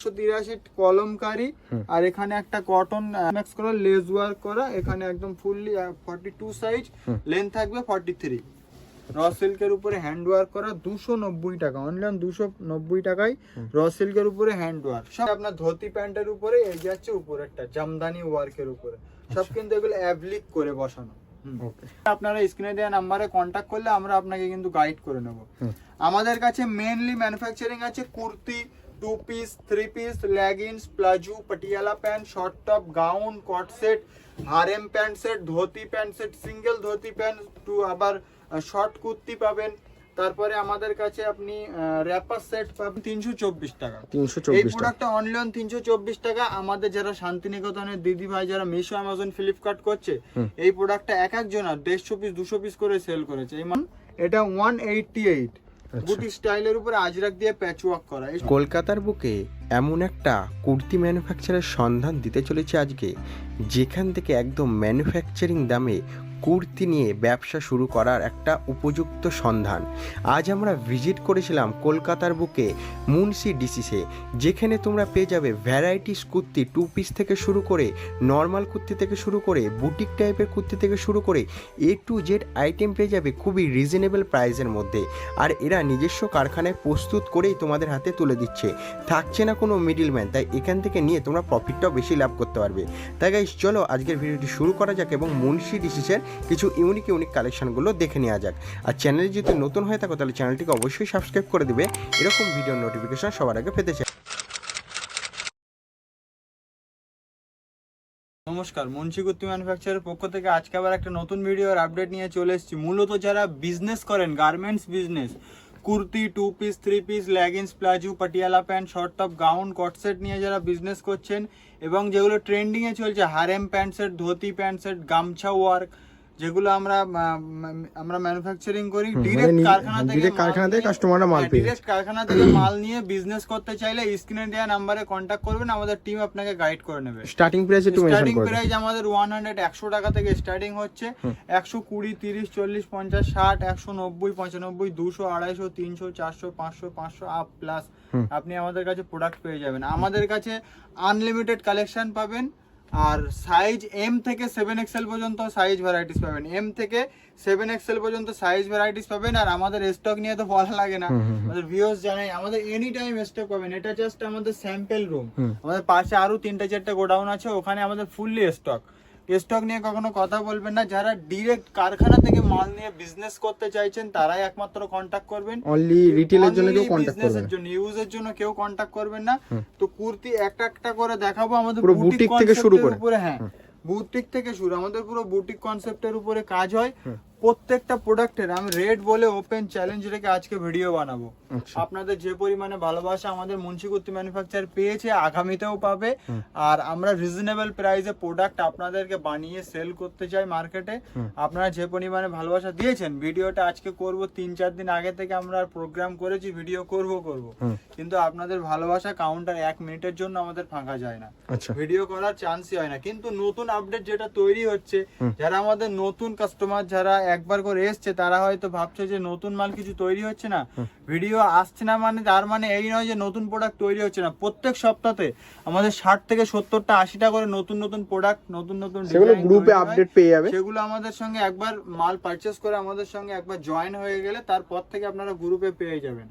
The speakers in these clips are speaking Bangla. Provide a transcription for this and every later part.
183 কলমকারি আর এখানে একটা কটন ম্যাক্স করা লেস ওয়ার্ক করা, এখানে একদম ফুললি 42 সাইজ, লেন্থ থাকবে 43। র সিল্কের উপরে হ্যান্ড ওয়ার্ক করা 290 টাকা, অনলাইন 290 টাকায় র সিল্কের উপরে হ্যান্ড ওয়ার্ক। সব আপনার ধুতি প্যান্টের উপরে এই যাচ্ছে উপরে একটা জামদানি ওয়ার্কের উপরে, সব কিন্তু এগুলো অ্যাভলিক করে বসানো। আপনারা স্ক্রিনে দেওয়া নাম্বারে কন্ট্যাক্ট করলে আমরা আপনাকে কিন্তু গাইড করে নেব। আমাদের কাছে মেইনলি ম্যানুফ্যাকচারিং আছে kurti, 2 piece, 3 piece, leggings, palazzo, Patiala pant, short top, gown, cot set, harem pant set, dhoti pant set, single dhoti pant, টু আবার শর্ট কুর্তি পাবেন। তারপরে আমাদের কাছে আপনি র্যাপার সেট পাবেন 324 টাকা। এই প্রোডাক্টটা অনলাইন 324 টাকা। আমাদের যারা শান্তিনিকেতনের দিদি ভাই যারা মিশো, অ্যামাজন, ফ্লিপকার্ট করছে, এই প্রোডাক্টটা এক একজনা 150 পিস 200 পিস করে সেল করেছে। এটা 188 বুটি স্টাইলের উপরে আজরাক দিয়ে প্যাচওয়ার্ক করা। কলকাতার বুকে এমন একটা কুর্তি ম্যানুফ্যাকচারের সন্ধান দিতে চলেছে আজকে, যেখান থেকে একদম ম্যানুফ্যাকচারিং দামে কুর্তি নিয়ে ব্যবসা শুরু করার একটা উপযুক্ত সন্ধান। আজ আমরা ভিজিট করেছিলাম কলকাতার বুকে মুন্সি ডিসিসে, যেখানে তোমরা পেয়ে যাবে ভ্যারাইটিস কুর্তি, 2 পিস থেকে শুরু করে নর্মাল কুর্তি থেকে শুরু করে বুটিক টাইপের কুর্তি থেকে শুরু করে A to Z আইটেম পেয়ে যাবে খুবই রিজনেবল প্রাইসের মধ্যে। আর এরা নিজস্ব কারখানায় প্রস্তুত করেই তোমাদের হাতে তুলে দিচ্ছে, থাকছে না কোনো মিডিলম্যান। তাই এখান থেকে নিয়ে তোমরা প্রফিটটাও বেশি লাভ করতে পারবে। তাই গাইস চলো আজকের ভিডিওটি শুরু করা যাক এবং মুন্সি ডিসিসের কিছু ইউনিক কালেকশনগুলো দেখে নেওয়া যাক। আর চ্যানেলে যদি নতুন হয়ে থাকো তাহলে চ্যানেলটিকে অবশ্যই সাবস্ক্রাইব করে দিবে, এরকম ভিডিও নোটিফিকেশন সবার আগে পেতে চাই। নমস্কার, মুন্সি কুর্তি ম্যানুফ্যাকচারের পক্ষ থেকে আজকে আবার একটা নতুন ভিডিওর আপডেট নিয়ে চলে এসেছি। মূলত যারা বিজনেস করেন, garments business, kurti, 2 piece, 3 piece, leggings, palazzo, Patiala pant, short top, gown, cot set নিয়ে যারা বিজনেস করছেন এবং যেগুলো ট্রেন্ডিংয়ে চলছে, harem pant set, dhoti pant set, গামছা ওয়ার্ক, যেগুলো আমরা ম্যানুফ্যাকচারিং করি ডিরেক্ট কারখানা থেকে কাস্টমাররা মাল পেয়ে ডিরেক্ট কারখানা থেকে মাল নিয়ে বিজনেস করতে চাইলে স্ক্রিনে দেওয়া নাম্বারে কন্ট্যাক্ট করবেন, আমাদের টিম আপনাকে গাইড করে নেবে। স্টার্টিং প্রাইস আমাদের 100 টাকা থেকে স্টার্টিং হচ্ছে। 120, 30, 40, 50, 60, 190, 95, 200, 250, 300, 400, 500, 500 আপ প্লাস আপনি আমাদের কাছে প্রোডাক্ট পেয়ে যাবেন। আমাদের কাছে আনলিমিটেড কালেকশন পাবেন। আর সাইজ এম থেকে 7XL পর্যন্ত সাইজ ভ্যারাইটিস পাবেন, এম থেকে 7XL পর্যন্ত সাইজ ভ্যারাইটিস পাবেন। আর আমাদের স্টক নিয়ে তো বলা লাগে না, আমাদের ভিউয়ার্স জানাই আমাদের এনি টাইম স্টক পাবেন। এটা জাস্ট আমাদের স্যাম্পল রুম, আমাদের পাশে আরো 3-4টে গোডাউন আছে, ওখানে আমাদের ফুললি স্টক নিয়ে কখনো কথা বলবেন না। যারা ডিরেক্ট কারখানা থেকে মাল নিয়ে বিজনেস করতে চাইছেন তারাই একমাত্র কন্টাক্ট করবেন। অনলি রিটেলের জন্য কেউ কন্টাক্ট করবেন না, ইউজের জন্য কেউ কন্টাক্ট করবেন না। তো কুর্তি একটা একটা করে দেখাবো আমাদের বুটিক থেকে শুরু করে। হ্যাঁ, বুটিক থেকে শুরু, আমাদের পুরো বুটিক কনসেপ্টের উপরে কাজ হয়। প্রত্যেকটা প্রোডাক্টের আমি রেট বলে ওপেন চ্যালেঞ্জ রেখে আজকে ভিডিও বানাবো। আপনাদের যে পরিমাণে ভালোবাসা আমাদের মুন্সি কুর্তি ম্যানুফ্যাকচার পেয়েছে, আগামীতেও পাবে। আর আমরা রিজনেবল প্রাইসে প্রোডাক্ট আপনাদেরকে বানিয়ে সেল করতে চাই মার্কেটে। আপনারা যে পরিমাণে ভালোবাসা দিয়েছেন, ভিডিওটা আজকে করব 3-4 দিন আগে থেকে আমরা প্রোগ্রাম করেছি ভিডিও করব, কিন্তু আপনাদের ভালোবাসা কাউন্টার 1 মিনিটের জন্য আমাদের ফাঁকা যায় না, ভিডিও করার চান্সই হয় না। কিন্তু নতুন আপডেট যেটা তৈরি হচ্ছে, যারা আমাদের নতুন কাস্টমার যারা একবার করে এসছে, তারা হয়তো ভাবছে যে নতুন মাল কিছু তৈরি হচ্ছে না, ভিডিও আসছে না, মানে তার মানে এই নয় যে নতুন প্রোডাক্ট তৈরি হচ্ছে না। প্রত্যেক সপ্তাহে আমাদের 60 থেকে 70টা 80টা করে নতুন প্রোডাক্ট, নতুন ডিজাইন গ্রুপে আপডেট পেয়ে যাবে। সেগুলো আমাদের সঙ্গে একবার মাল পারচেজ করে আমাদের সঙ্গে একবার জয়েন হয়ে গেলে তারপর থেকে আপনারা গ্রুপে পেয়ে যাবেন।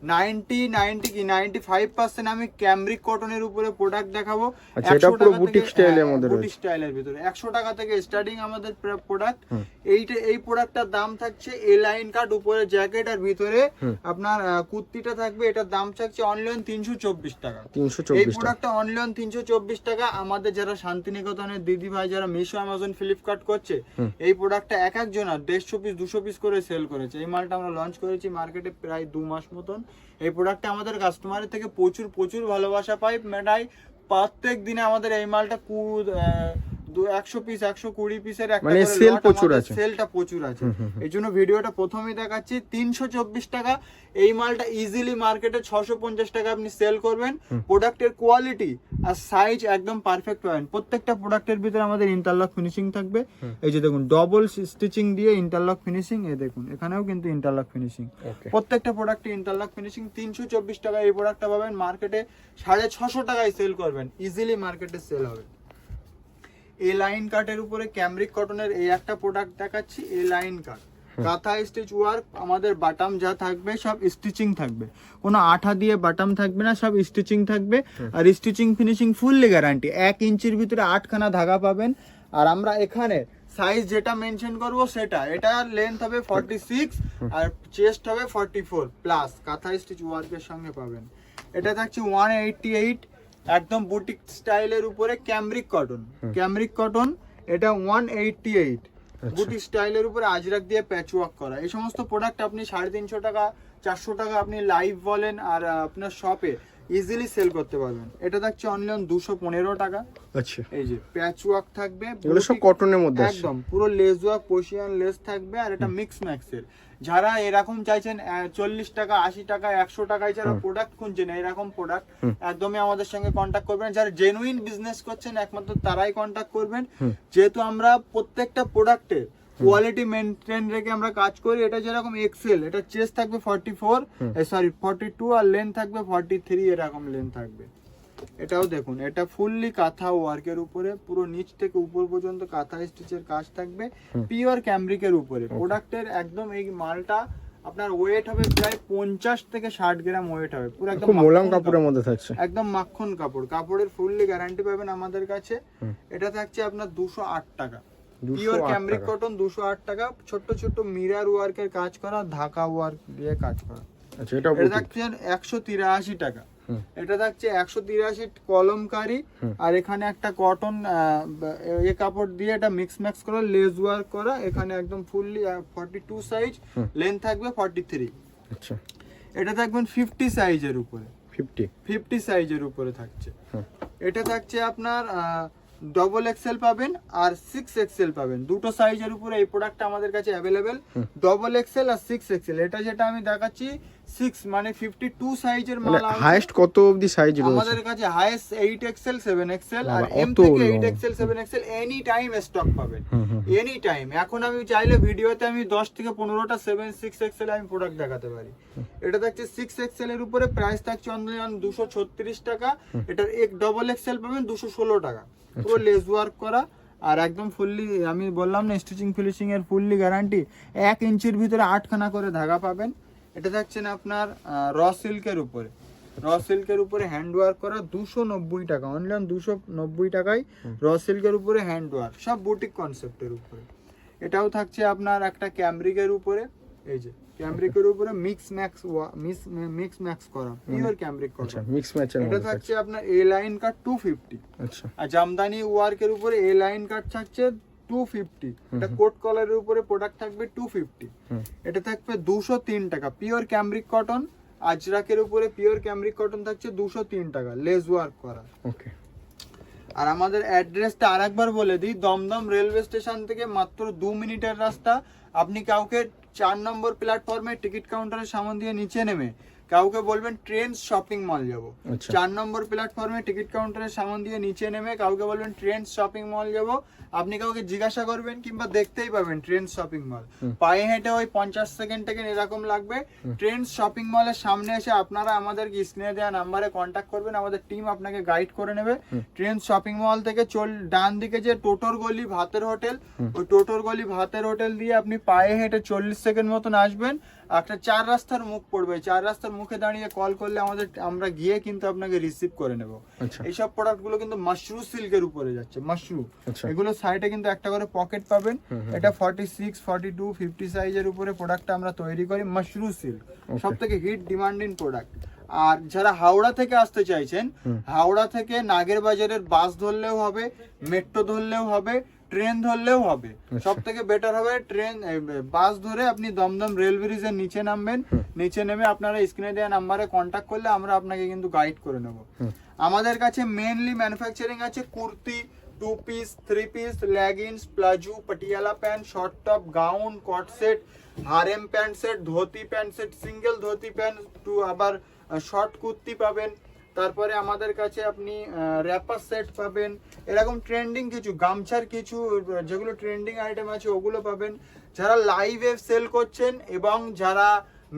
95% আমি ক্যামব্রিক কটনের উপরে প্রোডাক্ট দেখাবো। এটা পুরো বুটিক স্টাইলের মধ্যে রয়েছে, বুটিক স্টাইলের ভিতরে 100 টাকা থেকে স্টার্টিং আমাদের প্রোডাক্ট। এই প্রোডাক্টটার দাম থাকছে এ লাইন কাট, উপরে জ্যাকেট, আর ভিতরে আপনার কুর্তিটা থাকবে। এটার দাম থাকছে অনলাইন 324 টাকা। এই প্রোডাক্টটা অনলাইন 324 টাকা। আমাদের যারা শান্তিনিকেতনের দিদি ভাই যারা মিশো, অ্যামাজন, ফ্লিপকার্ট করছে, এই প্রোডাক্টটা এক একজনা 150 পিস 200 পিস করে সেল করেছে। এই মালটা আমরা লঞ্চ করেছি মার্কেটে প্রায় 2 মাস মতন। এই প্রোডাক্টটা আমাদের কাস্টমারের থেকে প্রচুর ভালোবাসা পাই মেটাই। প্রত্যেক দিনে আমাদের এই মালটা 100 পিস 120 পিসের একটা মানে করে সেল lot প্রচুর আমাদের আছে। সেলটা প্রচুর আছে। এই জন্য ভিডিওটা প্রথমেই দেখাচ্ছি। 324 টাকা এই মালটা ইজিলি মার্কেটে 650 টাকা আপনি সেল করবেন। প্রোডাক্টের কোয়ালিটি আর সাইজ একদম পারফেক্ট পাবেন। প্রত্যেকটা প্রোডাক্টের ভিতরে আমাদের ইন্টারলক ফিনিশিং থাকবে। এই যে দেখুন ডবল স্টিচিং দিয়ে ইন্টারলক ফিনিশিং, এই দেখুন এখানেও কিন্তু ইন্টারলক ফিনিশিং। প্রত্যেকটা প্রোডাক্টে ইন্টারলক ফিনিশিং। 324 টাকা এই প্রোডাক্টটা পাবেন, মার্কেটে 650 টাকায় সেল করবেন, ইজিলি মার্কেটে সেল হবে। এ লাইন কাটের উপরে ক্যামরিক কটনের এই একটা প্রোডাক্ট দেখাচ্ছি, এ লাইন কাট কাঁথা স্টিচ ওয়ার্ক। আমাদের বাটাম যা থাকবে সব স্টিচিং থাকবে, কোনো আঠা দিয়ে বাটাম থাকবে না, সব স্টিচিং থাকবে। আর স্টিচিং ফিনিশিং ফুললি গ্যারান্টি। 1 ইঞ্চির ভিতরে 8খানা ধাগা পাবেন। আর আমরা এখানে সাইজ যেটা মেনশন করব সেটা, এটা লেন্থ হবে 46 আর চেস্ট হবে 44 প্লাস, কাঁথা স্টিচ ওয়ার্কের সঙ্গে পাবেন। এটা থাকছে 188, একদম বুটিক স্টাইলের উপরে ক্যামরিক কটন। ক্যামরিক কটন এটা 188 বুটিক স্টাইলের উপরে আজরাক দিয়ে প্যাচ ওয়ার্ক করা। এই সমস্ত প্রোডাক্ট আপনি 350 টাকা 400 টাকা আপনি লাইভ বলেন আর আপনার শপে ইজিলি সেল করতে পারবেন। এটা থাকছে অনলি 215 টাকা। আচ্ছা, এই যে প্যাচ ওয়ার্ক থাকবে, এগুলো সব কটনের মধ্যে আছে একদম পুরো লেস ওয়ার্ক পশিয়ান লেস থাকবে। আর এটা মিক্স ম্যাক্সের, যারা এরকম চাইছেন 40 টাকা 80 টাকা 100 টাকায় যারা প্রোডাক্ট খুঁজছেন এরকম প্রোডাক্ট, একদমই আমাদের সঙ্গে কন্ট্যাক্ট করবেন। যারা জেনুইন বিজনেস করছেন একমাত্র তারাই কন্ট্যাক্ট করবেন, যেহেতু আমরা প্রত্যেকটা প্রোডাক্টের কোয়ালিটি মেনটেন রেখে আমরা কাজ করি। এটা যেরকম এক্সেল, এটা চেস্ট থাকবে 42 আর লেন্থ থাকবে 43, এরকম লেন্থ থাকবে। এটাও দেখুন, এটা ফুললি কাঁথা ওয়ার্কের উপরে, পুরো নিচ থেকে উপর পর্যন্ত কাঁথা স্টিচের কাজ থাকবে, পিওর ক্যামরিকের উপরে। প্রোডাক্টের একদম এই মালটা আপনার ওয়েট হবে প্রায় 50 থেকে 60 গ্রাম ওয়েট হবে, পুরো একদম মোলাম কাপড়ের মধ্যে থাকছে, একদম মাখন কাপড়। কাপড়ের ফুললি গ্যারান্টি পাবেন আমাদের কাছে। এটা থাকছে আপনার 208 টাকা, পিওর ক্যামরিক কটন 208 টাকা। ছোট ছোট মিরর ওয়ার্কের কাজ করা, ঢাকা ওয়ার্ক দিয়ে কাজ করা। আচ্ছা, এটা থাকছে 183 টাকা। এটা থাকছে 183 কলমকারি। আর এখানে একটা কটন এই কাপড় দিয়ে এটা মিক্স ম্যাক্স করা, লেস ওয়ার্ক করা। এখানে একদম ফুললি 42 সাইজ, লেন্থ থাকবে 43। আচ্ছা, এটা থাকবেন 50 সাইজের উপরে, 50 সাইজের উপরে থাকছে। এটা থাকছে আপনার ডবল এক্সেল পাবেন আর 6 এক্সেল পাবেন, দুটো সাইজের উপরে এই প্রোডাক্টটা আমাদের কাছে অ্যাভেলেবেল। ডবল এক্সেল আর 6 এক্সেল। এটা যেটা আমি দেখাচ্ছি 6 মানে 52 সাইজের মাল আছে। হাইয়েস্ট কত অবধি সাইজ রয়েছে আমাদের কাছে? হাইয়েস্ট 8 এক্সেল 7 এক্সেল আর এম থেকে 8 XL 7 XL any time stock পাবেন, এনি টাইম। এখন আমি চাইলে ভিডিওতে আমি 10 থেকে 15টা 6 এক্সেল আমি প্রোডাক্ট দেখাতে পারি। এটা থাকছে 6 এক্সেল এর উপরে, প্রাইস থাকছে অনলি 236 টাকা। এটার এক ডবল এক্সেল পাবেন 216 টাকা, পুরো লেস ওয়ার্ক করা। আর একদম ফুললি, আমি বললাম না স্টিচিং ফিনিশিং এর ফুললি গ্যারান্টি। 1 ইঞ্চির ভিতরে 8খানা করে ধাগা পাবেন। এটা থাকছে না আপনার র সিল্কের উপরে, র সিল্কের উপরে হ্যান্ড ওয়ার্ক করা 290 টাকা, অনলি 290 টাকায় র সিল্কের উপরে হ্যান্ড ওয়ার্ক, সব বুটিক কনসেপ্টের উপরে। এটাও থাকছে আপনার একটা ক্যামরিকের উপরে, এই যে ক্যামরিকের উপরে মিক্স ম্যাক্স করা, পিওর ক্যামরিক করা। আচ্ছা, মিক্স ম্যাচের এটা থাকছে আপনার এ লাইন কাট 250। আচ্ছা, আর জামদানি ওয়ার্কের উপরে এ লাইন কাট থাকছে 250। এটা কোট কলারের উপরে প্রোডাক্ট থাকবে 250। এটা থাকবে 203 টাকা, পিওর ক্যামরিক কটন। আজরাকের উপরে পিওর ক্যামরিক কটন থাকছে 203 টাকা, লেস ওয়ার্ক করা। ওকে। আর আমাদের অ্যাড্রেসটা আরেকবার বলে দিই, দমদম রেলওয়ে স্টেশন থেকে মাত্র 2 মিনিটের রাস্তা। আপনি কাউকে 4 নম্বর প্ল্যাটফর্মে টিকিট কাউন্টারের সামনে দিয়ে নিচে নেমে কাউকে বলবেন ট্রেন্ডস শপিং মল যাবো। 4 নম্বর প্ল্যাটফর্মে টিকিট কাউন্টারের সামনে দিয়ে নিচে নেমে কাউকে বলবেন ট্রেন্ডস শপিং মল যাবো। আপনি কাউকে জিজ্ঞাসা করবেন কিংবা দেখতেই পাবেন ট্রেন্ডস শপিং মল, পায়ে হেঁটে ওই 50 সেকেন্ড থেকে এরকম লাগবে। ট্রেন্ডস শপিং মলের সামনে এসে আপনারা আমাদেরকে স্ক্রিনে দেওয়া নাম্বারে কন্ট্যাক্ট করবেন, আমাদের টিম আপনাকে গাইড করে নেবে। ট্রেন্ডস শপিং মল থেকে ডান দিকে যে টোটোর গলি ভাতের হোটেল, ওই টোটোর গলি ভাতের হোটেল দিয়ে আপনি পায়ে হেঁটে 40 সেকেন্ড মতন আসবেন। একটা 4 রাস্তার মুখ পড়বে, 4 রাস্তার মুখে দাঁড়িয়ে কল করলে আমরা গিয়ে কিন্তু আপনাকে রিসিভ করে নেব। এইসব প্রোডাক্ট গুলো কিন্তু মাশরু সিল্কের উপরে যাচ্ছে, মাশরু। এগুলো সাইডে কিন্তু একটা করে পকেট পাবেন। এটা 46, 42, 50 সাইজের উপরে প্রোডাক্টটা আমরা তৈরি করি, মাশরু সিল্ক, সব থেকে হিট ডিমান্ডিং প্রোডাক্ট। আর যারা হাওড়া থেকে আসতে চাইছেন, হাওড়া থেকে নাগের বাজারের বাস ধরলেও হবে, মেট্রো ধরলেও হবে, ট্রেন ধরলেও হবে। সব থেকে বেটার হবে ট্রেন, বাস ধরে আপনি দমদম রেল ব্রিজের নিচে নামবেন। নিচে নেমে আপনারা স্ক্রিনে দেওয়া নাম্বারে কন্ট্যাক্ট করলে আমরা আপনাকে কিন্তু গাইড করে নেব। আমাদের কাছে মেইনলি ম্যানুফ্যাকচারিং আছে kurti, 2 piece 3 piece leggings palazzo Patiala pant short top gown cot set harem pant set dhoti pant set single dhoti pant টু আবার শর্ট কুর্তি পাবেন। তারপরে আমাদের কাছে আপনি র্যাপার সেট পাবেন, এরকম ট্রেন্ডিং কিছু গামছার কিছু যেগুলো ট্রেন্ডিং আইটেম আছে ওগুলো পাবেন। যারা লাইভে সেল করছেন এবং যারা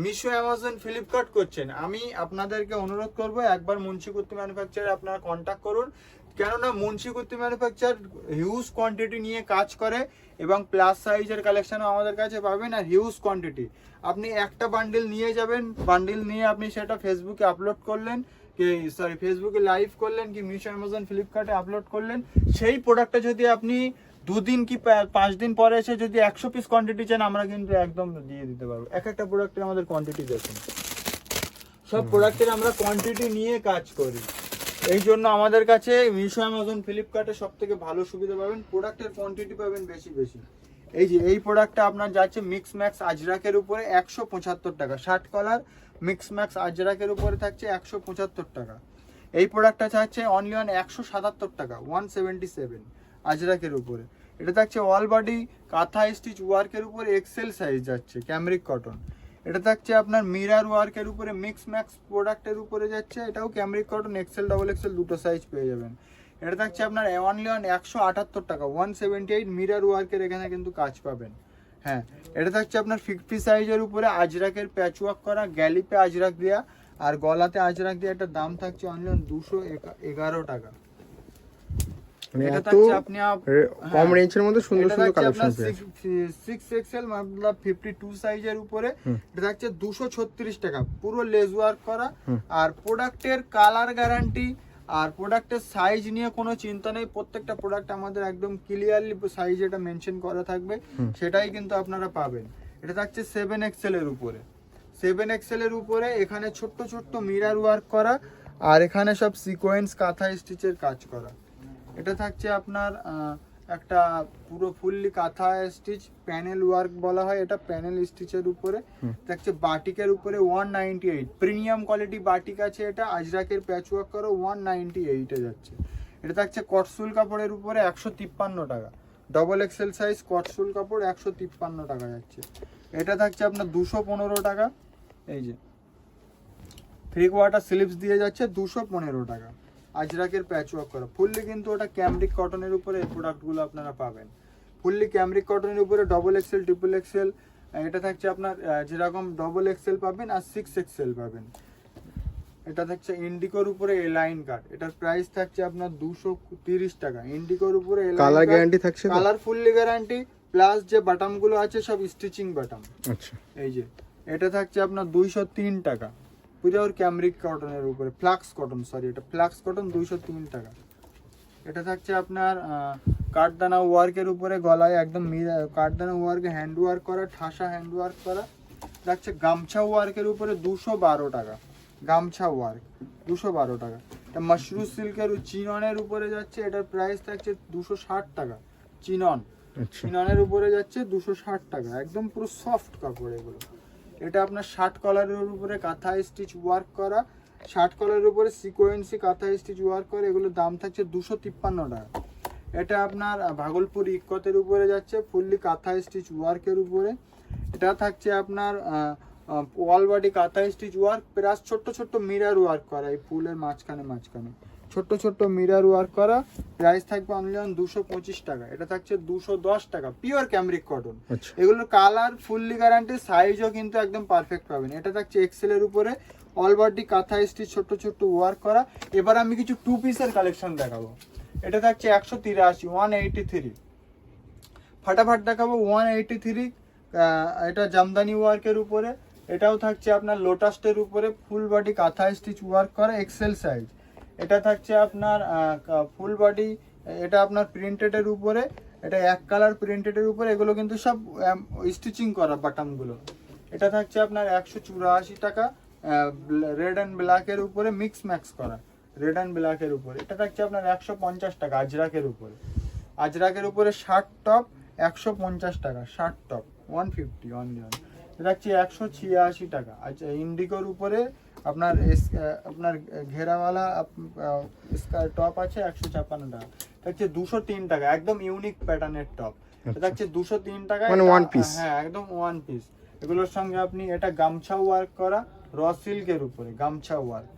মিশো অ্যামাজন ফ্লিপকার্ট করছেন, আমি আপনাদেরকে অনুরোধ করব একবার মুন্সি কুর্তি ম্যানুফ্যাকচারে আপনারা কন্ট্যাক্ট করুন। কেননা Munshi kurti manufacture huge quantity নিয়ে কাজ করে এবং প্লাস সাইজের কালেকশনও আমাদের কাছে পাবেন আর হিউজ কোয়ান্টিটি। আপনি একটা বান্ডিল নিয়ে যাবেন, বান্ডিল নিয়ে আপনি সেটা ফেসবুকে আপলোড করলেন কি ফেসবুকে লাইভ করলেন কি মিশো অ্যামাজন ফ্লিপকার্টে আপলোড করলেন, সেই প্রোডাক্টটা যদি আপনি 2 দিন কি 5 দিন পরে এসে যদি 100 পিস কোয়ান্টিটি চান আমরা কিন্তু একদম দিয়ে দিতে পারবো। একটা প্রোডাক্টের আমাদের কোয়ান্টিটি দেখুন, সব প্রোডাক্টের আমরা কোয়ান্টিটি নিয়ে কাজ করি। এই জন্য আমাদের কাছে মিশো অ্যামাজন ফ্লিপকার্টে সব থেকে ভালো সুবিধা পাবেন, প্রোডাক্টের কোয়ান্টিটি পাবেন বেশি বেশি। এই যে এই প্রোডাক্টটা আপনার যাচ্ছে মিক্স ম্যাক্স আজরাকের উপরে 175 টাকা, 60 কালার মিক্স ম্যাক্স আজরাকের উপরে থাকছে 175 টাকা। এই প্রোডাক্টটা চাচ্ছে অনলি অন 177 টাকা, 177 আজরাকের উপরে। এটা থাকছে অল বডি কাঁথা স্টিচ ওয়ার্কের উপরে এক্সেল সাইজ যাচ্ছে ক্যামরিক কটন। এটা থাকছে আপনার মিরার ওয়ার্কের উপরে মিক্স ম্যাক্স প্রোডাক্টের উপরে যাচ্ছে, এটাও ক্যামরিক কটন এক্সেল ডাবল এক্সেল দুটো সাইজ পেয়ে যাবেন। এটা থাকছে আপনার অনলি অন 178 টাকা, 178 মিরার ওয়ার্কের এখানে কিন্তু কাজ পাবেন। হ্যাঁ, এটা থাকছে আপনার 50 সাইজের উপরে আজরাকের প্যাচ ওয়ার্ক করা, গ্যালিপে আজরাক দেওয়া আর গলাতে আজরাক দেওয়া। এটার দাম থাকছে অনলি অন 211 টাকা। এটা থাকছে আপনি কম রেঞ্জের মধ্যে সুন্দর সুন্দর কালেকশন পেয়ে 6XL मतलब 52 সাইজের উপরে। এটা থাকছে 236 টাকা, পুরো লেস ওয়ার্ক করা আর প্রোডাক্টের কালার গ্যারান্টি আর প্রোডাক্টের সাইজ নিয়ে কোনো চিন্তা নেই। প্রত্যেকটা প্রোডাক্ট আমাদের একদম ক্লিয়ারলি সাইজ এটা মেনশন করা থাকবে, সেটাই কিন্তু আপনারা পাবেন। এটা থাকছে 7XL এর উপরে, 7XL এর উপরে এখানে ছোট্ট ছোট্ট মিরার ওয়ার্ক করা আর এখানে সব সিকোয়েন্স কাঁথা স্টিচের কাজ করা। এটা থাকছে আপনার একটা পুরো ফুললি কাঁথা স্টিচ প্যানেল ওয়ার্ক বলা হয়, এটা প্যানেল স্টিচের উপরে থাকছে। বাটিকের উপরে 198 প্রিমিয়াম কোয়ালিটি বাটিক আছে, এটা আজরাকের প্যাচ ওয়ার্ক করো 198 এ যাচ্ছে। এটা থাকছে কটসুল কাপড়ের উপরে 153 টাকা, ডবল এক্সেল সাইজ কটসুল কাপড় 153 টাকা যাচ্ছে। এটা থাকছে আপনার 215 টাকা। এই যে 3 কোয়ার্টার স্লিভস দিয়ে যাচ্ছে 215 টাকা, আজরাকের প্যাচ ওয়ার্ক করা ফুললি, কিন্তু ওটা ক্যামরিক কটনের উপরে এই প্রোডাক্টগুলো আপনারা পাবেন। ফুললি ক্যামরিক কটনের উপরে ডবল এক্সেল ট্রিপল এক্সেল। এটা থাকছে আপনার যেরকম ডবল এক্সেল পাবেন আর 6XL পাবেন। এটা থাকছে ইন্ডিকোর উপরে এ লাইন কাট, এটার প্রাইস থাকছে আপনার 230 টাকা। ইন্ডিকোর উপরে কালার গ্যারান্টি থাকছে, কালার ফুললি গ্যারান্টি প্লাস যে বাটামগুলো আছে সব স্টিচিং বাটাম। আচ্ছা, এই যে এটা থাকছে আপনার 203 টাকা, পিওর ক্যামরিক কটনের উপরে ফ্লাক্স কটন, সরি এটা ফ্লাক্স কটন 203 টাকা। এটা থাকছে আপনার কাঠদানা ওয়ার্কের উপরে গলায় একদম কাঠদানা ওয়ার্কে হ্যান্ড ওয়ার্ক করা, ঠাসা হ্যান্ড ওয়ার্ক করা। থাকছে গামছা ওয়ার্কের উপরে 212 টাকা, গামছা ওয়ার্ক 212 টাকা। এটা মাশরু সিল্কের চিননের উপরে যাচ্ছে, এটার প্রাইস থাকছে 260 টাকা। চিননের উপরে যাচ্ছে 260 টাকা, একদম পুরো সফট কাপড় এগুলো। এটা আপনার 60 কলারের উপরে কাঁথা স্টিচ ওয়ার্ক করা, 60 কলারের উপরে সিকোয়েন্সি কাঁথা স্টিচ ওয়ার্ক করে, এগুলোর দাম থাকছে 253 টাকা। এটা আপনার ভাগলপুর ইক্কতের উপরে যাচ্ছে ফুললি কাঁথা স্টিচ ওয়ার্কের উপরে। এটা থাকছে আপনার ওয়াল বডি কাঁথা স্টিচ ওয়ার্ক প্লাস ছোট্ট ছোট্ট মিরার ওয়ার্ক করা, এই ফুলের মাঝখানে ছোট্ট ছোট্ট মিরার ওয়ার্ক করা। প্রাইস থাকবে অনলি 225 টাকা। এটা থাকছে 210 টাকা, পিওর ক্যামরিক কটন। এগুলোর কালার ফুললি গ্যারান্টি, সাইজও কিন্তু একদম পারফেক্ট পাবেন। এটা থাকছে এক্সেল এর উপরে অল বডি কাঁথা স্টিচ ছোট্ট ছোট্ট ওয়ার্ক করা। এবার আমি কিছু 2 পিসের কালেকশন দেখাবো। এটা থাকছে 183 ফাটাফাট দেখাবো 183। এটা জামদানি ওয়ার্কের উপরে, এটাও থাকছে আপনার লোটাসের উপরে ফুল বডি কাঁথা স্টিচ ওয়ার্ক করা এক্সেল সাইজ। এটা থাকছে আপনার ফুল বডি, এটা আপনার প্রিন্টেডের উপরে, এটা এক কালার প্রিন্টেডের উপরে, এগুলো কিন্তু সব স্টিচিং করা বাটামগুলো। এটা থাকছে আপনার 184 টাকা, রেড অ্যান্ড ব্ল্যাকের উপরে মিক্স ম্যাক্স করা, রেড অ্যান্ড ব্ল্যাকের উপরে। এটা থাকছে আপনার 150 টাকা আজরাকের উপরে, আজরাকের উপরে 60 টপ 150 টাকা, 60 টপ 150 অনলি। এটা থাকছে 186 টাকা। আচ্ছা, ইন্ডিগোর উপরে আপনার ঘেরাওয়ালা টপ আছে 156 টাকা। থাকছে 203 টাকা, একদম ইউনিক প্যাটার্নের টপ। এটা থাকছে 203 টাকা, মানে one piece? হ্যাঁ একদম ওয়ান পিস। এগুলোর সঙ্গে আপনি এটা গামছা ওয়ার্ক করা র সিল্কের উপরে, গামছা ওয়ার্ক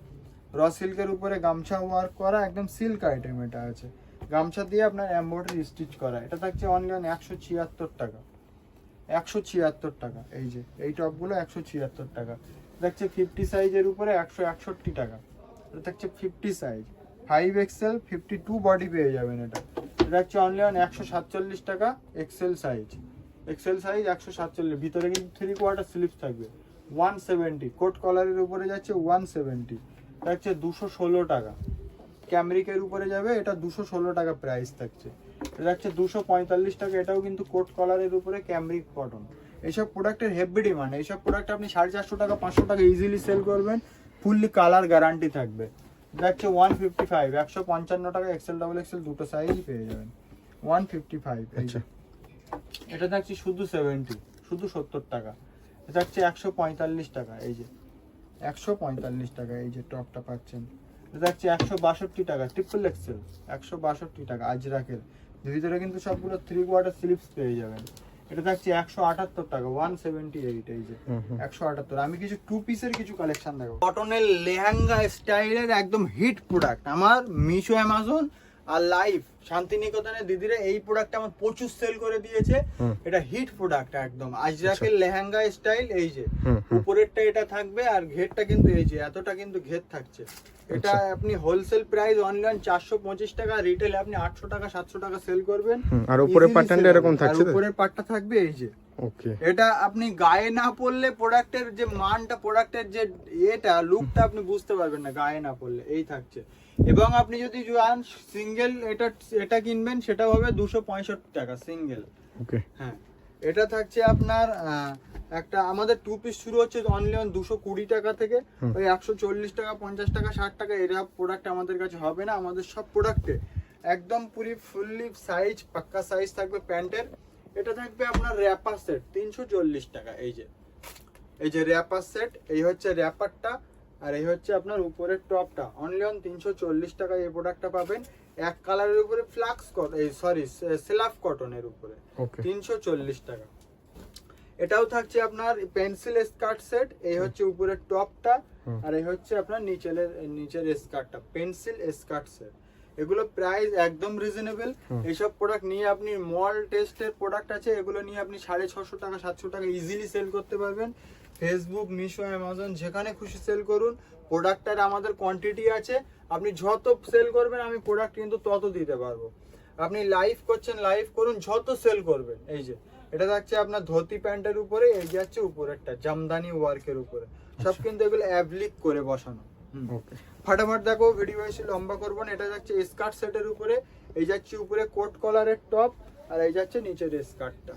র সিল্কের উপরে গামছা ওয়ার্ক করা, একদম সিল্ক আইটেম এটা আছে। গামছা দিয়ে আপনার এমব্রয়ডারি স্টিচ করা। এটা থাকছে অনলি 176 টাকা, 176 টাকা। এই যে এই টপগুলো 176 টাকা। দেখছে 50 সাইজের উপরে 161 টাকা। এটা থাকছে 50 সাইজ, 5XL 52 বডি পেয়ে যাবেন। এটা হচ্ছে অনলি 147 টাকা। এক্সেল সাইজ, এক্সেল সাইজ 147, ভিতরে কিন্তু 3/4 স্লিপস থাকবে। 170 কোট কলারের উপরে যাচ্ছে 170, এটা হচ্ছে 216 টাকা। ক্যামরিকের উপরে যাবে, এটা 216 টাকা প্রাইস থাকছে। এটা হচ্ছে 245 টাকা, এটাও কিন্তু কোট কলারের উপরে ক্যামরিক কটন। এইসব প্রোডাক্টের হেভি ডিমান্ড। এইসব প্রোডাক্ট আপনি 450 টাকা 500 টাকা ইজিলি সেল করবেন, ফুললি কালার গ্যারান্টি থাকবে। এটা হচ্ছে 155, 155 টাকা। এক্সেল ডাবল এক্সেল দুটো সাইজ পেয়ে যাবেন 155। আচ্ছা, এটা থাকছে শুধু 70, শুধু 70 টাকা। এটা হচ্ছে 145 টাকা। এই যে 145 টাকা, এই যে টপটা পাচ্ছেন। এটা হচ্ছে 162 টাকা, ট্রিপল এক্সেল 162 টাকা আজরাকের। ভিতরে কিন্তু সবগুলো 3/4 স্লিপস পেয়ে যাবেন। এটা থাকছে 178 টাকা, 178। এই যে 178। আমি কিছু টু পিসের কিছু কালেকশন দেখাবো। কটনের লেহেঙ্গা স্টাইলের একদম হিট প্রোডাক্ট আমার মিশো, অ্যামাজন আর লাইভ শান্তিনিকেতনের দিদিরা এই প্রোডাক্ট আমার প্রচুর সেল করে দিয়েছে। এটা হিট প্রোডাক্ট একদম আজরাকের লেহেঙ্গা স্টাইল। এই যে উপরেরটা এটা থাকবে, আর ঘেরটা কিন্তু এই যে এতটা কিন্তু ঘের থাকছে। এটা আপনি হোলসেল প্রাইস অনলাইন 425 টাকা, রিটেলে আপনি 800 টাকা 700 টাকা সেল করবেন। আর উপরের পার্টটা এরকম থাকছে, আর উপরের পার্টটা থাকবে এই যে। ওকে, এটা এটা আপনি গায়ে না পরলে প্রোডাক্টের যে মানটা, প্রোডাক্টের যে এটা লুকটা আপনি বুঝতে পারবেন না গায়ে না পরলে। এই থাকছে। এবং আপনি যদি যান সিঙ্গেল এটা কিনবেন, সেটা হবে 265 টাকা সিঙ্গেল। ওকে, হ্যাঁ এটা থাকছে আপনার একটা আমাদের টু পিস শুরু হচ্ছে অনলি 220 টাকা থেকে। ওই 140 টাকা 50 টাকা 60 টাকা এরকম প্রোডাক্ট আমাদের কাছে হবে না। আমাদের সব প্রোডাক্টে একদম পুরি ফুললি সাইজ, পাক্কা সাইজ থাকবে প্যান্টের। এটা থাকবে আপনার র্যাপার সেট 340 টাকা। এই যে র্যাপার সেট, এই হচ্ছে র্যাপারটা, আর এই হচ্ছে আপনার উপরের টপটা। অনলি 340 টাকা এই প্রোডাক্টটা পাবেন। এক কালারের উপরে ফ্লাক্স কটন, এই সরি সেলাফ কটনের উপরে 340 টাকা। এটাও থাকছে আপনার পেন্সিল স্কার্ট সেট। এই হচ্ছে উপরের টপটা, আর এই হচ্ছে আপনার নিচের স্কার্টটা, পেন্সিল স্কার্ট সেট। এগুলো প্রাইস একদম রিজনেবল। এইসব প্রোডাক্ট নিয়ে আপনি মল টেস্টের প্রোডাক্ট আছে, এগুলো নিয়ে আপনি 650 টাকা 700 টাকা ইজিলি সেল করতে পারবেন। ফেসবুক, মিশো, অ্যামাজন যেখানে খুশি সেল করুন। প্রোডাক্টের আমাদের কোয়ান্টিটি আছে, আপনি যত সেল করবেন আমি প্রোডাক্ট কিন্তু তত দিতে পারবো। আপনি লাইভ করছেন, লাইভ করুন, যত সেল করবেন। এই যে এটা থাকছে আপনার ধুতি প্যান্টের উপরে, এই যে হচ্ছে উপরেরটা জামদানি ওয়ার্কের উপরে, সব কিন্তু এগুলো অ্যাবলিক করে বসানো। ওকে, ফাটাফাট দেখো, ভিডিও বেশি লম্বা করবো না। এটা যাচ্ছে স্কার্ট সেটের উপরে, এই যাচ্ছে উপরে কোট কলারের টপ, আর এই যাচ্ছে নিচের স্কার্টটা।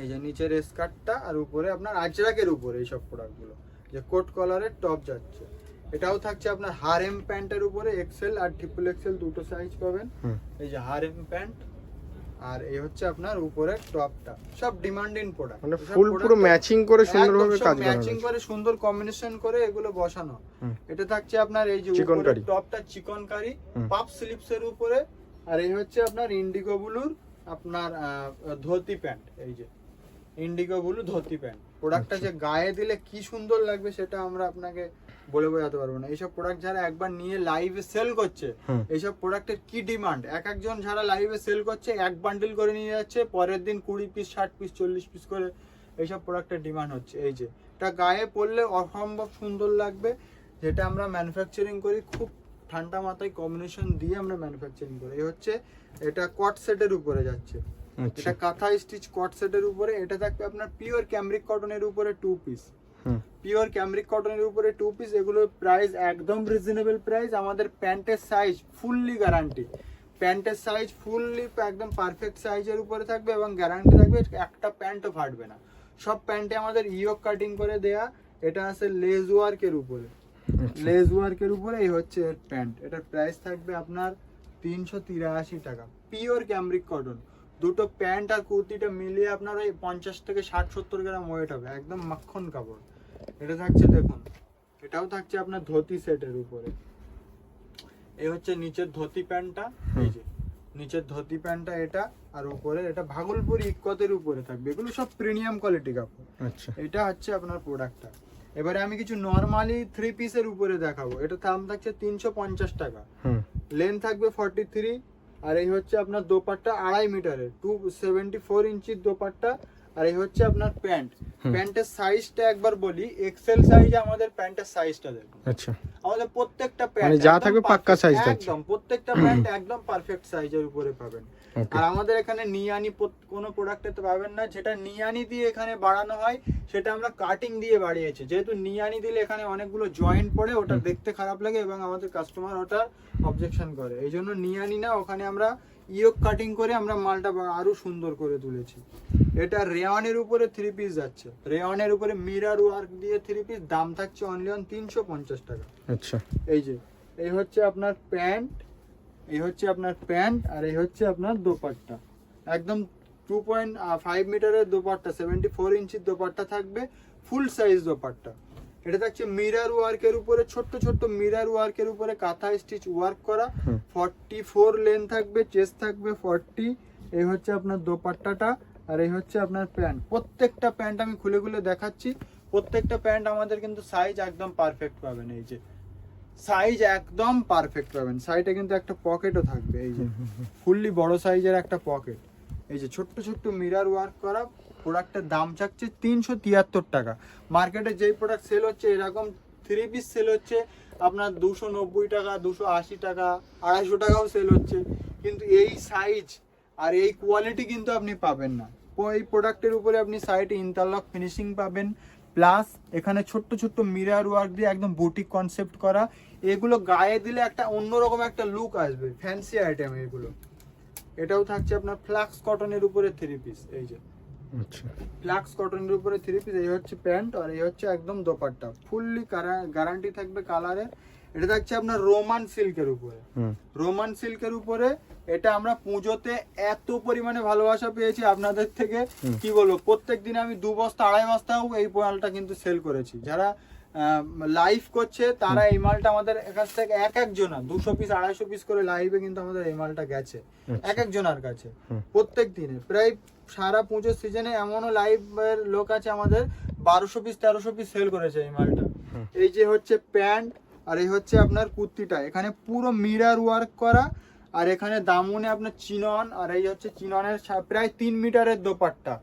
এই যে নিচের স্কার্টটা, আর উপরে আপনার আজরাকের উপরে এইসব প্রোডাক্টগুলো যে কোট কলারের টপ যাচ্ছে। এটাও থাকছে আপনার হারেম প্যান্টের উপরে, এক্সেল আর ট্রিপল এক্সেল দুটো সাইজ পাবেন। এই যে হারেম প্যান্ট, আর এই হচ্ছে আপনার উপরের টপটা। সব ডিমান্ডিং প্রোডাক্ট, মানে ফুল পুরো ম্যাচিং করে সুন্দরভাবে কাজ করা ম্যাচিং করে সুন্দর কম্বিনেশন করে এগুলো বসানো। এটা থাকছে আপনার এই যে উপরের টপটা চিকনকারি পাপ স্লিপস এর উপরে, আর এই হচ্ছে আপনার ইন্ডিগো ব্লুর আপনার ধুতি প্যান্ট। এই যে ইন্ডিগো ব্লু ধুতি প্যান্ট প্রোডাক্টটা যে গায়ে দিলে কি সুন্দর লাগবে সেটা আমরা আপনাকে বলে বোঝাতে পারবো না। এইসব প্রোডাক্ট যারা একবার নিয়ে লাইভে সেল করছে, এইসব প্রোডাক্টের কি ডিমান্ড। একজন যারা লাইভে সেল করছে এক বান্ডেল করে নিয়ে যাচ্ছে, পরের দিন 20 পিস 60 পিস 40 পিস করে এইসব প্রোডাক্টের ডিমান্ড হচ্ছে। এই যে এটা গায়ে পরলে অসম্ভব সুন্দর লাগবে, যেটা আমরা ম্যানুফ্যাকচারিং করি খুব ঠান্ডা মাথায় কম্বিনেশন দিয়ে আমরা ম্যানুফ্যাকচারিং করি। এই হচ্ছে এটা কট সেটের উপরে যাচ্ছে, এটা কাঁথা স্টিচ কট সেটের উপরে। এটা থাকবে আপনার পিওর ক্যামরিক কটনের উপরে টু পিস, পিওর ক্যামরিক কটনের উপরে টু পিস। এগুলোর প্রাইস একদম রিজনেবল প্রাইস। আমাদের প্যান্টের সাইজ ফুললি গ্যারান্টি, প্যান্টের সাইজ ফুললি একদম পারফেক্ট সাইজের উপরে থাকবে এবং গ্যারান্টি থাকবে একটা প্যান্টও ফাটবে না। সব প্যান্টে আমাদের ইয়োক কাটিং করে দেয়া। এটা আছে লেস ওয়ার্কের উপরে, লেস ওয়ার্কের উপরে। এই হচ্ছে এর প্যান্ট, এটার প্রাইস থাকবে আপনার 383 টাকা। পিওর ক্যামরিক কটন, দুটো প্যান্ট আর কুর্তিটা মিলিয়ে আপনার ওই 50 থেকে 60-70 গ্রাম ওয়েট হবে, একদম মাখন কাপড়। এটা থাকছে দেখুন, এটাও থাকছে আপনার ধুতি সেটের উপরে। এই হচ্ছে নিচের ধুতি প্যান্টটা, এই যে নিচের ধুতি প্যান্টটা এটা, আর উপরে এটা ভাগলপুরি ইক্কতের উপরে থাকবে। এগুলো সব প্রিমিয়াম কোয়ালিটি কাপড়। আচ্ছা, এটা হচ্ছে আপনার প্রোডাক্টটা। এবারে আমি কিছু নরমালি 3 পিসের উপরে দেখাবো। এটা দাম থাকছে 350 টাকা। লেন্থ থাকবে 43, আর এই হচ্ছে আপনার দোপাট্টা 2.5 মিটারের 274 ইঞ্চির দোপাট্টা। আর এই হচ্ছে আপনার প্যান্ট। প্যান্টের সাইজটা একবার বলি, এক্সেল সাইজে আমাদের প্যান্টের সাইজটা দেখুন। আচ্ছা, আমাদের প্রত্যেকটা প্যান্ট মানে যা থাকবে পাক্কা সাইজ থাকছে একদম, প্রত্যেকটা প্যান্ট একদম পারফেক্ট সাইজের উপরে পাবেন। আর আমাদের এখানে নিয়ানি কোনো প্রোডাক্টে তো পাবেন না। যেটা নিয়ানি দিয়ে এখানে বাড়ানো হয় সেটা আমরা কাটিং দিয়ে বাড়িয়েছি। যেহেতু নিয়ানি দিলে এখানে অনেকগুলো জয়েন্ট পড়ে, ওটা দেখতে খারাপ লাগে এবং আমাদের কাস্টমার ওটা অবজেকশন করে। এই জন্য নিয়ানি না, ওখানে আমরা ইয়োক কাটিং করে আমরা মালটা আরো সুন্দর করে তুলেছি। এটা রেওয়ানের উপরে 3 পিস যাচ্ছে। রেওয়ানের উপরে মিরর ওয়ার্ক দিয়ে 3 পিস, দাম থাকছে অনলি অন 350 টাকা। আচ্ছা, এই যে এই হচ্ছে আপনার প্যান্ট, এই হচ্ছে আপনার প্যান্ট, আর এই হচ্ছে আপনার দোপাট্টা। একদম 2.5 মিটারের দোপাট্টা, 74 ইঞ্চির দোপাট্টা থাকবে, ফুল সাইজ দোপাট্টা। এটা থাকছে মিরর ওয়ার্কের উপরে, ছোট্ট ছোট্ট মিরর ওয়ার্কের উপরে কাঁথা স্টিচ ওয়ার্ক করা। 44 লেন্থ থাকবে, চেস্ট থাকবে 40। এই হচ্ছে আপনার দোপাট্টাটা, আর এই হচ্ছে আপনার প্যান্ট। প্রত্যেকটা প্যান্ট আমি খুলে খুলে দেখাচ্ছি। প্রত্যেকটা প্যান্ট আমাদের কিন্তু সাইজ একদম পারফেক্ট পাবেন। এই যে সাইজ একদম পারফেক্ট পাবেন। সাইডে কিন্তু একটা পকেটও থাকবে, এই যে ফুললি বড় সাইজের একটা পকেট। এই যে ছোট্ট ছোট্ট মিরর ওয়ার্ক করা। প্রোডাক্টের দাম চাচ্ছে 373 টাকা। মার্কেটে যেই প্রোডাক্ট সেল হচ্ছে এরকম 3 পিস সেল হচ্ছে আপনার 290 টাকা, 280 টাকা, 250 টাকাও সেল হচ্ছে। কিন্তু এই সাইজ আর এই কোয়ালিটি কিন্তু আপনি পাবেন না। এই প্রোডাক্টের উপরে আপনি সাইডে ইন্টারলক ফিনিশিং পাবেন, প্লাস এখানে ছোট্ট ছোট্ট মিরর ওয়ার্ক দিয়ে একদম বুটিক কনসেপ্ট করা। এগুলো গায়ে দিলে একটা অন্যরকম একটা লুক আসবে, ফ্যান্সি আইটেম এগুলো। এটাও থাকছে আপনার ফ্লাক্স কটনের উপরে 3 পিস। এই যে আচ্ছা, ফ্লাক্স কটনের উপরে 3 পিস। এই হচ্ছে প্যান্ট, আর এই হচ্ছে একদম দোপাট্টা, ফুললি গ্যারান্টি থাকবে কালারের। এটা থাকছে আপনার রোমান সিল্কের উপরে। রোমান সিল্কের উপরে এটা আমরা পুজোতে এত পরিমাণে ভালোবাসা পেয়েছি আপনাদের থেকে, কি বলবো। প্রত্যেক দিন আমি 2 বস্তা 2.5 বস্তাও এই মালটা কিন্তু সেল করেছি। যারা লাইভ করছে তারা এই মালটা আমাদের কাছ থেকে এক একজনা 200 পিস 250 পিস করে লাইভে কিন্তু আমাদের এই মালটা গেছে এক একজনের কাছে প্রত্যেক দিনে। প্রায় সারা পুজোর সিজনে এমনও লাইভের লোক আছে আমাদের 1200 পিস 1300 পিস সেল করেছে এই মালটা। এই যে হচ্ছে প্যান্ট, আর এই হচ্ছে আপনার কুর্তিটা। এখানে পুরো মিরর ওয়ার্ক করা, আর এখানে দামনে আপনার চিনন, আর এই হচ্ছে চিননের প্রায় 3 মিটারের দোপাট্টা।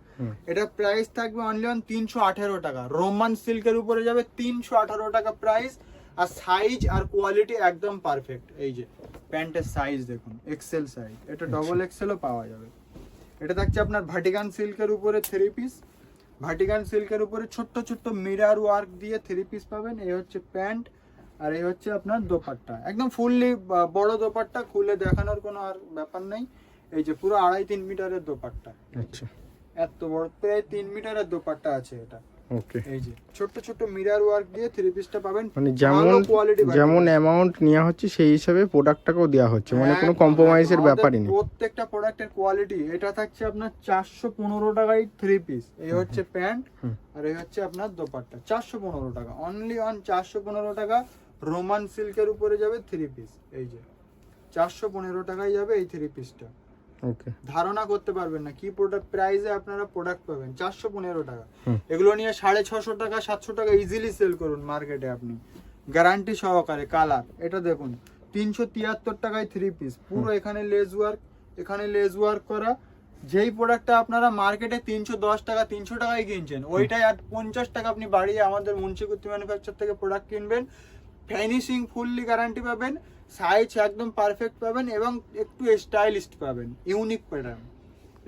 এটা প্রাইস থাকবে অনলি অন 318 টাকা। রোমান সিল্কের উপরে যাবে 318 টাকা প্রাইস। আর সাইজ আর কোয়ালিটি একদম পারফেক্ট। এই যে প্যান্টের সাইজ দেখুন, এক্সেল সাইজ। এটা ডবল এক্সেলও পাওয়া যাবে। এটা থাকছে আপনার ভাটিকান সিল্কের উপরে 3 পিস। ভাটিকান সিল্কের উপরে ছোট্ট ছোট্ট মিরর ওয়ার্ক দিয়ে 3 পিস পাবেন। এই হচ্ছে প্যান্ট, আর এই হচ্ছে আপনার দোপাট্টা। একদম ফুললি বড় দোপাট্টা, খুলে দেখানোর কোনো আর ব্যাপার নেই। এই যে পুরো 2.5-3 মিটারের দোপাট্টা। আচ্ছা, এত বড়, প্রায় 3 মিটারের দোপাট্টা আছে এটা। ওকে। এই যে ছোট্ট ছোট্ট মিরর ওয়ার্ক দিয়ে 3 পিসটা পাবেন। মানে যেমন অ্যামাউন্ট নেওয়া হচ্ছে সেই হিসাবে প্রোডাক্টটাকেও দেওয়া হচ্ছে, মানে কোনো কম্প্রোমাইজের ব্যাপারই নেই। প্রত্যেকটা প্রোডাক্টের কোয়ালিটি। এটা থাকছে আপনার 415 টাকায় 3 পিস। এই হচ্ছে প্যান্ট, আর এই হচ্ছে আপনার দোপাট্টা। 415 টাকা, অনলি অন 415 টাকা। রোমান সিল্কের উপরে যাবে 3 পিস। এই যে 415 টাকায় যাবে এই 3 পিসটা। ওকে, ধারণা করতে পারবেন না কি প্রোডাক্ট প্রাইসে আপনারা প্রোডাক্ট পাবেন। 415 টাকা। এগুলো নিয়ে 650 টাকা 700 টাকা ইজিলি সেল করুন মার্কেটে আপনি, গ্যারান্টি সহকারে। কালার এটা দেখুন, 373 টাকায় 3 পিস। পুরো এখানে লেস ওয়ার্ক, এখানে লেস ওয়ার্ক করা। যেই প্রোডাক্টটা আপনারা মার্কেটে 310 টাকা 300 টাকায় কিনছেন, ওইটাই আর 50 টাকা আপনি বাড়িয়ে আমাদের মুন্সিকুর্তি ম্যানুফ্যাকচার থেকে প্রোডাক্ট কিনবেন। ফিনিশিং ফুললি গ্যারান্টি পাবেন, সাইজ একদম পারফেক্ট পাবেন, এবং একটু স্টাইলিস্ট পাবেন, ইউনিক প্যাটার্ন।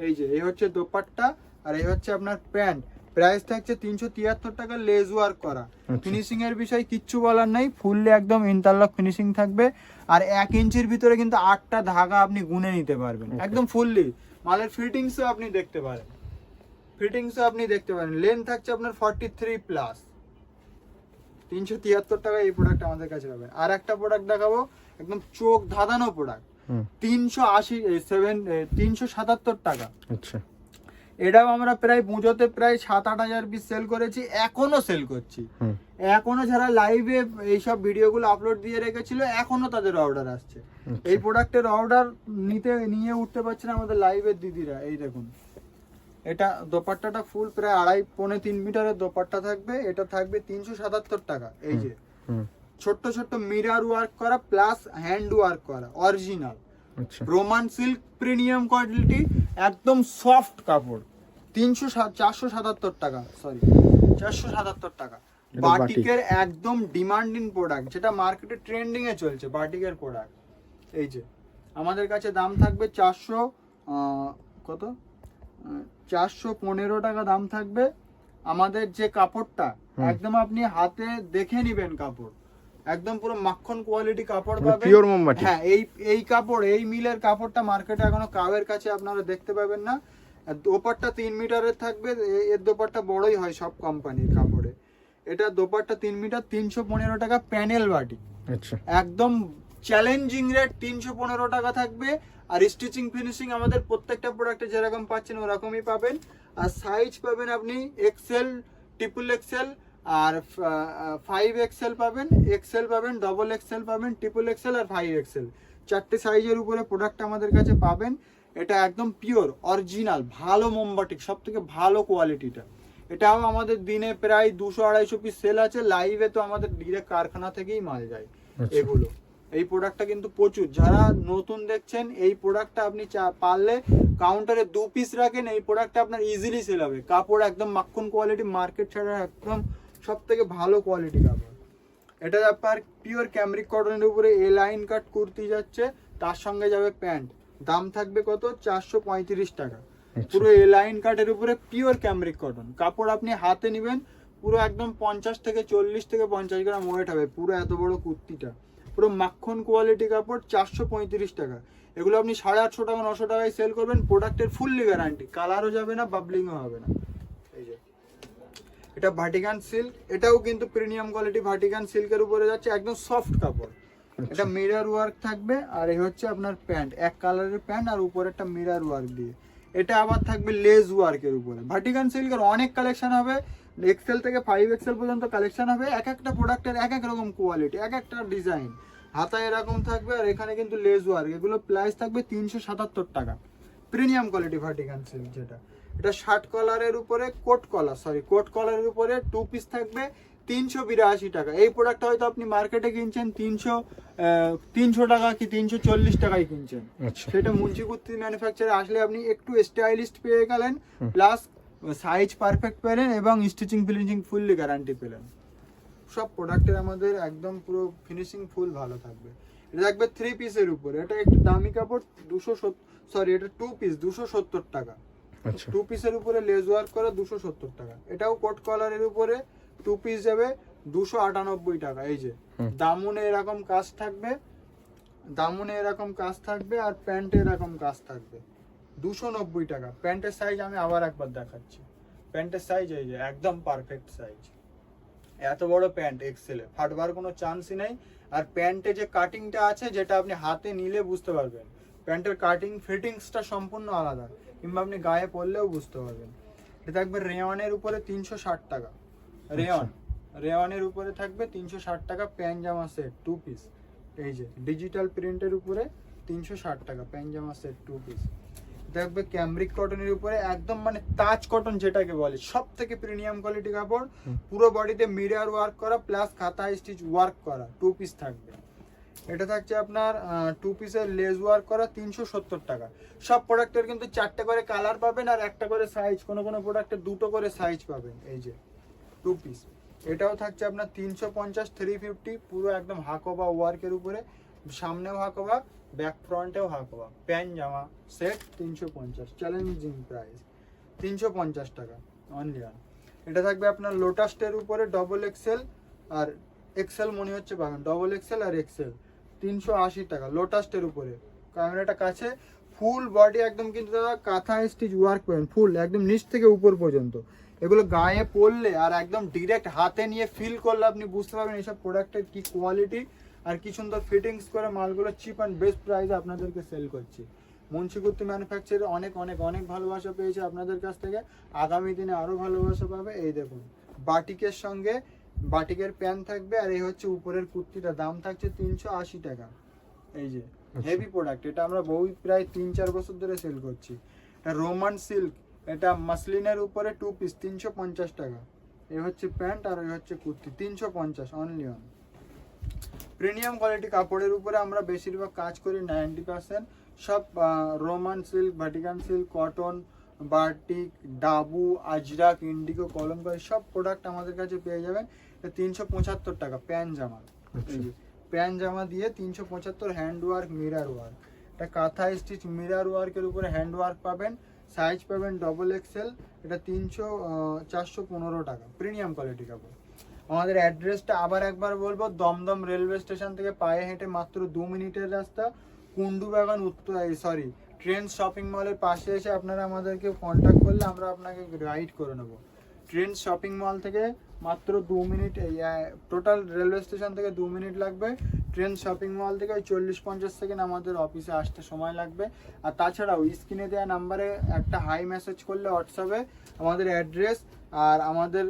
এই যে এই হচ্ছে দোপাট্টা, আর এই হচ্ছে আপনার প্যান্ট। প্রাইস থাকছে 373 টাকা, লেজ ওয়ার্ক করা। ফিনিশিং এর বিষয় কিচ্ছু বলার নেই, ফুললি একদম ইন্টারলক ফিনিশিং থাকবে। আর 1 ইঞ্চির ভিতরে কিন্তু 8টা ধাগা আপনি গুনে নিতে পারবেন, একদম ফুললি। মালের ফিটিংসও আপনি দেখতে পারেন, লেন্থ থাকছে আপনার 43 প্লাস। 373 টাকা এই প্রোডাক্ট আমাদের কাছে পাবেন। আর একটা প্রোডাক্ট দেখাবো, একদম চোখ ধাঁধানো প্রোডাক্ট। 377 টাকা। আচ্ছা, এটাও আমরা প্রায় পুজোতে প্রায় 7-8 হাজার পিস সেল করেছি, এখনো সেল করছি। এখনো যারা লাইভে এইসব ভিডিওগুলো আপলোড দিয়ে রেখেছিল এখনো তাদের অর্ডার আসছে। এই প্রোডাক্টের অর্ডার নিয়ে উঠতে পারছে না আমাদের লাইভের দিদিরা। এই দেখুন, এটা দোপাট্টাটা ফুল প্রায় 2.5-3 মিটারের দোপাট্টা থাকবে। এটা থাকবে 377 টাকা। এই যে ছোট্ট ছোট্ট মিরার ওয়ার্ক করা প্লাস হ্যান্ড ওয়ার্ক করা, original Roman silk premium quality, একদম সফট কাপড়। 477 টাকা, সরি 477 টাকা। বাটিকের একদম ডিমান্ডিং প্রোডাক্ট, যেটা মার্কেটে ট্রেন্ডিং এ চলছে বাটিকের প্রোডাক্ট। এই যে আমাদের কাছে দাম থাকবে 415 টাকা দাম থাকবে। আমাদের যে কাপড়টা একদম আপনি হাতে দেখে নিবেন, কাপড় একদম পুরো মাখন কোয়ালিটি কাপড় পাবেন, পিওর মোমবাতি। হ্যাঁ, এই কাপড়, এই মিলের কাপড়টা মার্কেটে এখনো কাউয়ের কাছে আপনারা দেখতে পাবেন না। দোপাট্টা 3 মিটারের থাকবে, এর দোপাট্টা বড়ই হয় সব কোম্পানির কাপড়ে। এটা দোপাট্টা 3 মিটার, 315 টাকা প্যানেল বাটি। আচ্ছা, একদম চ্যালেঞ্জিং রেট 315 টাকা থাকবে। আর স্টিচিং ফিনিশিং আমাদের প্রত্যেকটা প্রোডাক্টে যেরকম পাচ্ছেন ওরকমই পাবেন। আর সাইজ পাবেন আপনি এক্সেল, ট্রিপল এক্সেল আর 5XL পাবেন, এক্সেল পাবেন, ডবল এক্সেল পাবেন, ট্রিপল এক্সেল আর 5XL, 4টে সাইজের উপরে প্রোডাক্ট আমাদের কাছে পাবেন। এটা একদম পিওর অরিজিনাল ভালো মোমবাটিক, সব থেকে ভালো কোয়ালিটিটা। এটাও আমাদের দিনে প্রায় 200-250 পিস সেল আছে। লাইভে তো আমাদের ডিরেক্ট কারখানা থেকেই মাল যায় এগুলো। এই প্রোডাক্টটা কিন্তু প্রচুর, যারা নতুন দেখছেন এই প্রোডাক্টটা আপনি পারলে কাউন্টারে 2 পিস রাখেন, এই প্রোডাক্টটা আপনার ইজিলি সেল হবে। কাপড় একদম মাখন কোয়ালিটি, মার্কেট ছাড়া একদম সব থেকে ভালো কোয়ালিটি কাপড়। এটা আপনার পিওর ক্যামরিক কটনের উপরে এ লাইন কাট কুর্তি যাচ্ছে, তার সঙ্গে যাবে প্যান্ট। দাম থাকবে কত? 435 টাকা। পুরো এ লাইন কাটের উপরে পিওর ক্যামরিক কটন কাপড় আপনি হাতে নেবেন, পুরো একদম 40 থেকে 50 গ্রাম ওয়েট হবে পুরো এত বড় কুর্তিটা। পুরো মাখন কোয়ালিটি কাপড়, 435 টাকা। এগুলো আপনি 850 টাকা 900 টাকায় সেল করবেন। প্রোডাক্টের ফুললি গ্যারান্টি, কালারও যাবে না, বাবলিংও হবে না। এই যে এটা ভাটিকান সিল্ক, এটাও কিন্তু প্রিমিয়াম কোয়ালিটি ভাটিকান সিল্কের উপরে যাচ্ছে, একদম সফট কাপড়। এটা মিরর ওয়ার্ক থাকবে। আর এই হচ্ছে আপনার প্যান্ট, এক কালারের প্যান্ট আর উপরে একটা মিরর ওয়ার্ক দিয়ে। এটা আবার থাকবে লেস ওয়ার্কের উপরে। ভাটিকান সিল্কের অনেক কালেকশন হবে, এক্সেল থেকে 5XL পর্যন্ত কালেকশন হবে। এক একটা প্রোডাক্টের এক এক রকম কোয়ালিটি, এক একটা ডিজাইন। হাতা এরকম থাকবে, আর এখানে কিন্তু লেস ওয়ার্ক। এগুলো প্রাইস থাকবে 377 টাকা। প্রিমিয়াম কোয়ালিটি ভাটিকান সিল্ক যেটা। এটা শার্ট কলারের উপরে কোট কলারের উপরে 2 পিস থাকবে, 382 টাকা। এই প্রোডাক্টটা হয়তো আপনি মার্কেটে কিনছেন 300 টাকা কি 340 টাকায় কিনছেন। সেটা মুন্সি কুর্তি ম্যানুফ্যাকচারে আসলে আপনি একটু স্টাইলিস্ট পেয়ে গেলেন, প্লাস সাইজ পারফেক্ট পেলেন এবং স্টিচিং ফিনিশিং ফুললি গ্যারান্টি পেলেন। সব প্রোডাক্টের আমাদের একদম পুরো ফিনিশিং ফুল ভালো থাকবে। এটা থাকবে 3 পিসের উপরে। এটা একটু দামি কাপড়, এটা 2 পিস 270 টাকা। 2 পিসের উপরে লেস ওয়ার্ক করা 270 টাকা। এটাও কোট কলারের উপরে 2 পিস যাবে 298 টাকা। এই যে দামনে এরকম কাজ থাকবে, আর প্যান্টে এরকম কাজ থাকবে 290 টাকা। প্যান্টের সাইজ আমি আবার একবার দেখাচ্ছি। প্যান্টের সাইজ এই যে একদম পারফেক্ট সাইজ। এত বড় প্যান্ট এক্সেলে, ফাটবার কোনো চান্সই নেই। আর প্যান্টে যে কাটিংটা আছে, যেটা আপনি হাতে নিলে বুঝতে পারবেন, প্যান্টের কাটিং ফিটিংসটা সম্পূর্ণ আলাদা, কিংবা আপনি গায়ে পরলেও বুঝতে পারবেন। এটা থাকবে রেওয়ানের উপরে 360 টাকা। রেওয়ানের উপরে থাকবে 360 টাকা প্যান্ট জামা সেট 2 পিস। এই যে ডিজিটাল প্রিন্টের উপরে 360 টাকা প্যান্ট জামা সেট 2 পিস। দেখবে ক্যামরিক কটনের উপরে একদম মানে তাজ কটন যেটাকে বলে, সব থেকে প্রিমিয়াম কোয়ালিটি কাপড়। পুরো বডিতে মিরর ওয়ার্ক করা প্লাস খাতা স্টিচ ওয়ার্ক করা 2 পিস থাকবে। এটা থাকছে আপনার 2 পিসের লেস ওয়ার্ক করা 370 টাকা। সব প্রোডাক্টের কিন্তু 4টে করে কালার পাবেন আর একটা করে সাইজ, কোনো প্রোডাক্টের 2টো করে সাইজ পাবেন। এই যে 2 পিস। এটাও থাকছে আপনার 350 350, পুরো একদম হাকোবা ওয়ার্কের উপরে, সামনেও হাকোবা ব্যাক ফ্রন্টেও হাকোবা। প্যান্ট জামা সেট 350, চ্যালেঞ্জিং প্রাইস 350 টাকা অনলি। এটা থাকবে আপনার লোটাসের উপরে ডবল এক্সেল আর এক্সেল মনে হচ্ছে পাবেন, ডবল এক্সেল আর এক্সেল 380 টাকা লোটাসের উপরে। ক্যামেরাটা কাছে, ফুল বডি একদম কিন্তু দাদা কাঁথা স্টিচ ওয়ার্ক পাবেন ফুল, একদম নিচ থেকে উপর পর্যন্ত। এগুলো গায়ে পরলে আর একদম ডিরেক্ট হাতে নিয়ে ফিল করলে আপনি বুঝতে পারবেন এইসব প্রোডাক্টের কি কোয়ালিটি আর কি সুন্দর ফিটিংস করে মালগুলো চিপ অ্যান্ড বেস্ট প্রাইসে আপনাদেরকে সেল করছি। মুন্সি কুর্তি ম্যানুফ্যাকচারে অনেক অনেক অনেক ভালোবাসা পেয়েছে আপনাদের কাছ থেকে, আগামী দিনে আরো ভালোবাসা পাবে। এই দেখুন বাটিকের সঙ্গে বাটিকের প্যান্ট থাকবে, আর এই হচ্ছে উপরের কুর্তিটা, দাম থাকছে 380 টাকা। এই যে হেভি প্রোডাক্ট, এটা আমরা প্রায় 3-4 বছর ধরে সেল করছি। এটা রোমান সিল্ক, এটা মাসলিনের উপরে 2 পিস 350 টাকা। এই হচ্ছে প্যান্ট আর এই হচ্ছে kurti 350 only on. Premium quality কাপড়ের উপরে আমরা বেশিরভাগ কাজ করি 90%। সব Roman silk, Vatican silk, cotton, batik, dabu, Ajrak, Indigo, Kalamkari সব প্রোডাক্ট আমাদের কাছে পেয়ে যাবেন। 375 টাকা প্যান্ট জামা। প্যান্ট জামা দিয়ে 375, হ্যান্ড ওয়ার্ক, মিরার ওয়ার্ক। এটা কাঁথা স্টিচ মিরার ওয়ার্কের উপরে হ্যান্ড ওয়ার্ক পাবেন, সাইজ পাবেন XXL। এটা 415 টাকা, প্রিমিয়াম কোয়ালিটি কাপড়। আমাদের অ্যাড্রেসটা আবার একবার বলবো, দমদম রেলওয়ে স্টেশন থেকে পায়ে হেঁটে মাত্র 2 মিনিটের রাস্তা, কুন্ডু বাগান ট্রেন্ডস শপিং মলের পাশে এসে আপনারা আমাদেরকে কন্ট্যাক্ট করলে আমরা আপনাকে গাইড করে নেবো। ট্রেন্ডস শপিং মল থেকে মাত্র 2 মিনিট, টোটাল রেলওয়ে স্টেশন থেকে 2 মিনিট লাগবে। ট্রেন্ডস শপিং মল থেকে ওই 40-50 সেকেন্ড আমাদের অফিসে আসতে সময় লাগবে। আর তাছাড়াও স্ক্রিনে দেওয়া নাম্বারে একটা হাই মেসেজ করলে হোয়াটসঅ্যাপে আমাদের অ্যাড্রেস আর আমাদের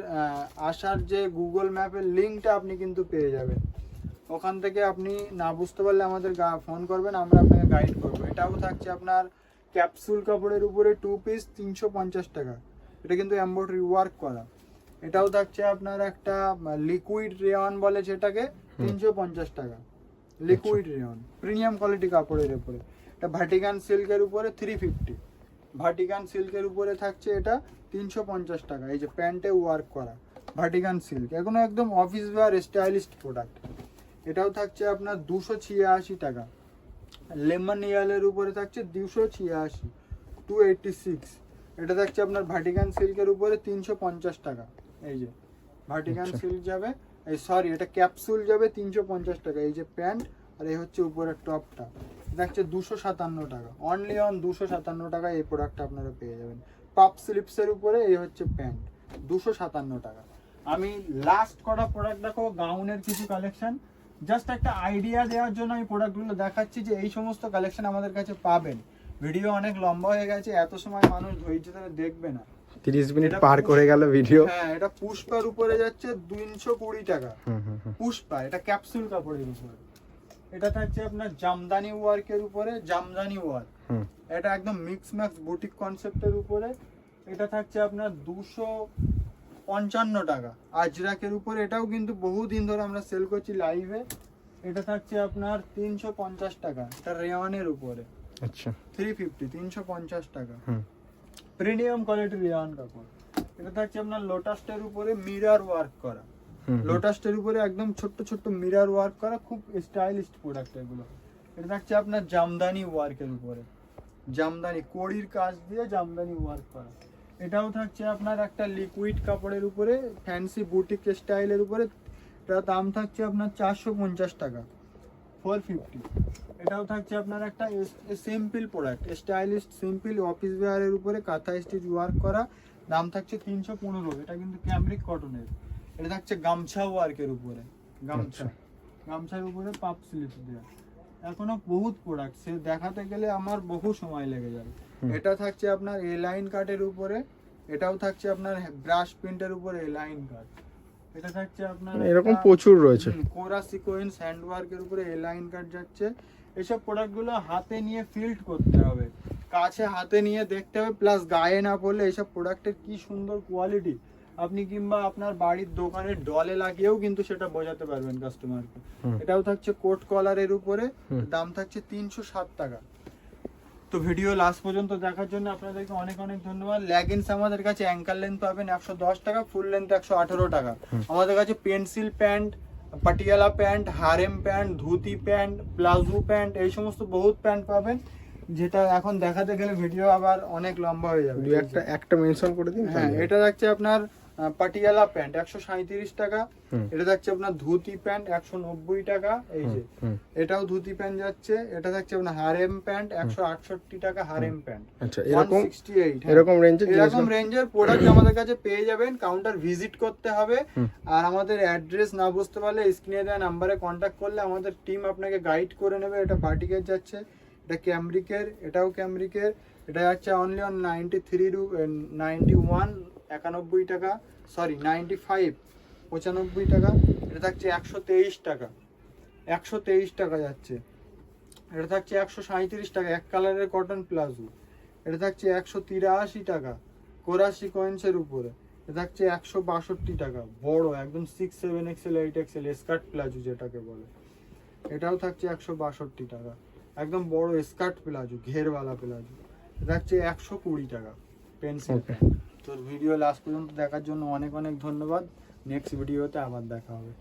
আসার যে গুগল ম্যাপের লিঙ্কটা আপনি কিন্তু পেয়ে যাবেন। ওখান থেকে আপনি না বুঝতে পারলে আমাদের ফোন করবেন, আমরা আপনাকে গাইড করবো। এটাও থাকছে আপনার ক্যাপসুল কাপড়ের উপরে 2 পিস 350 টাকা। এটা কিন্তু এমব্রয়ডারি ওয়ার্ক করা। এটাও থাকছে আপনার একটা লিকুইড রেয়ন বলে যেটাকে, 350 টাকা লিকুইড রেয়ন, প্রিমিয়াম কোয়ালিটি কাপড়ের উপরে। এটা ভাটিকান সিল্কের উপরে 350, ভাটিকান সিল্কের উপরে থাকছে এটা 350 টাকা। এই যে প্যান্টে ওয়ার্ক করা ভাটিকান সিল্ক, এখনো একদম অফিস ওয়্যার স্টাইলিস্ট প্রোডাক্ট। এটাও থাকছে আপনার 286 টাকা। লেমন ইয়ালের উপরে থাকছে 286, 286। এটা থাকছে আপনার ভাটিকান সিল্কের উপরে 350 টাকা। এই যে ভাটিকান সিল্ক যাবে, এই সরি এটা ক্যাপসুল যাবে 350 টাকা। এই যে প্যান্ট আর এই হচ্ছে উপরের টপটা, দেখছে 257 টাকা, অনলি অন 257 টাকা এই প্রোডাক্টটা আপনারা পেয়ে যাবেন। পাপ স্লিপসের উপরে এই হচ্ছে প্যান্ট, 257 টাকা। আমি লাস্ট কটা প্রোডাক্ট দেখো, গাউনের কিছু কালেকশন, জাস্ট একটা আইডিয়া দেওয়ার জন্য আমি প্রোডাক্টগুলো দেখাচ্ছি যে এই সমস্ত কালেকশন আমাদের কাছে পাবেন। ভিডিও অনেক লম্বা হয়ে গেছে, এত সময় মানুষ ধৈর্য ধরে দেখবে না, 30 মিনিট পার করে গেল ভিডিও। হ্যাঁ, এটা পুষ্পার উপরে যাচ্ছে 220 টাকা। পুষ্পা, এটা ক্যাপসুল কাপড়ের উপরে। এটা থাকছে আপনার জামদানি ওয়ার্কের উপরে, জামদানি ওয়ার্ক। এটা একদম মিক্স ম্যাক্স বুটিক কনসেপ্টের উপরে। এটা থাকছে আপনার 255 টাকা আজরাকের উপরে। এটাও কিন্তু বহুদিন ধরে আমরা সেল করছি লাইভে। এটা থাকছে আপনার 350 টাকা, এটা রেওয়ানের উপরে। আচ্ছা, 350, 350 টাকা, প্রিমিয়াম কোয়ালিটির রেওয়ান কাপড়। এটা থাকছে আপনার লোটাসের উপরে মিরর ওয়ার্ক করা, লোটাসের উপরে একদম ছোট্ট ছোট্ট মিরর ওয়ার্ক করা, খুব স্টাইলিশ প্রোডাক্ট এগুলো। এটা থাকছে আপনার জামদানি ওয়ার্কের উপরে, জামদানি কড়ির কাজ দিয়ে জামদানি ওয়ার্ক করা। এটাও থাকছে আপনার একটা লিকুইড কাপড়ের উপরে, ফ্যান্সি বুটিক স্টাইলের উপরে। এটার দাম থাকছে আপনার 450 টাকা, 450। এটাও থাকছে আপনার একটা simple product, stylish simple office ওয়্যারের উপরে কাঁথা স্টিচ ওয়ার্ক করা, দাম থাকছে 315। এটা কিন্তু ক্যামরিক কটনের। এটা থাকছে গামছা ওয়ার্কের উপরে, গামছার উপরে পাপ স্লিপ দেওয়া। এখনো বহুত প্রোডাক্ট সে দেখাতে গেলে আমার বহু সময় লেগে যাবে। এটা থাকছে আপনার এ লাইন কাটের উপরে। এটাও থাকছে আপনার ব্রাশ প্রিন্টের উপরে এ লাইন কাট। এটা থাকছে আপনার এরকম প্রচুর রয়েছে, কোরা সিকোয়েন্স হ্যান্ড ওয়ার্কের উপরে এ লাইন কাট যাচ্ছে। এসব প্রোডাক্টগুলো হাতে নিয়ে ফিল্ড করতে হবে, কাছে হাতে নিয়ে দেখতে হবে, প্লাস গায়ে না পড়লে এইসব প্রোডাক্টের কি সুন্দর কোয়ালিটি আপনি কিংবা আপনার বাড়ির দোকানের ডলে লাগিয়েও কিন্তু সেটা বোঝাতে পারবেন কাস্টমারকে। এটাও থাকছে কোট কলারের উপরে, দাম থাকছে 307 টাকা। তো ভিডিও লাস্ট পর্যন্ত দেখার জন্য আপনাদেরকে অনেক অনেক ধন্যবাদ। লেগিংস আমাদের কাছে অ্যাঙ্কার লেন্থ পাবেন 110 টাকা, ফুল লেন্থ 118 টাকা। আমাদের কাছে pencil pant, Patiala pant, harem pant, dhoti pant, palazzo pant, এই সমস্ত বহুত প্যান্ট পাবেন, যেটা এখন দেখাতে গেলে ভিডিও আবার অনেক লম্বা হয়ে যাবে। একটা মেনশন করে দিন। হ্যাঁ, এটা থাকছে আপনার পাটিয়ালা প্যান্ট 137 টাকা। এটা থাকছে আপনার ধুতি প্যান্ট 190 টাকা। এই যে এটাও ধুতি প্যান্ট যাচ্ছে। এটা থাকছে আপনার হারেম প্যান্ট 168 টাকা, হারেম প্যান্ট। আচ্ছা, এরকম 168, এরকম রেঞ্জের প্রোডাক্ট আমাদের কাছে পেয়ে যাবেন। কাউন্টার ভিজিট করতে হবে, আর আমাদের অ্যাড্রেস না বুঝতে পারলে স্ক্রিনে দেওয়া নাম্বারে কন্ট্যাক্ট করলে আমাদের টিম আপনাকে গাইড করে নেবে। এটা বাটিকের যাচ্ছে, এটা ক্যামরিকের, এটাও ক্যামরিকের। এটা যাচ্ছে অনলি অন 91 টাকা, সরি 95 95 টাকা। এটা থাকছে 123 টাকা, 123 টাকা যাচ্ছে। এটা থাকছে 137 টাকা, এক কালারের কটন প্লাজো। এটা থাকছে 183 টাকা কোরা সিকোয়েন্সের উপরে। এটা থাকছে 162 টাকা, বড় একদম 6, 7 XL, 8 XL স্কার্ট প্লাজো যেটাকে বলে। এটাও থাকছে 162 টাকা, একদম বড় স্কার্ট প্লাজো, ঘেরওয়ালা প্লাজো। এটা থাকছে 120 টাকা পেন্সিল। তোর ভিডিও লাস্ট পর্যন্ত দেখার জন্য অনেক অনেক ধন্যবাদ। নেক্সট ভিডিওতে আবার দেখা হবে।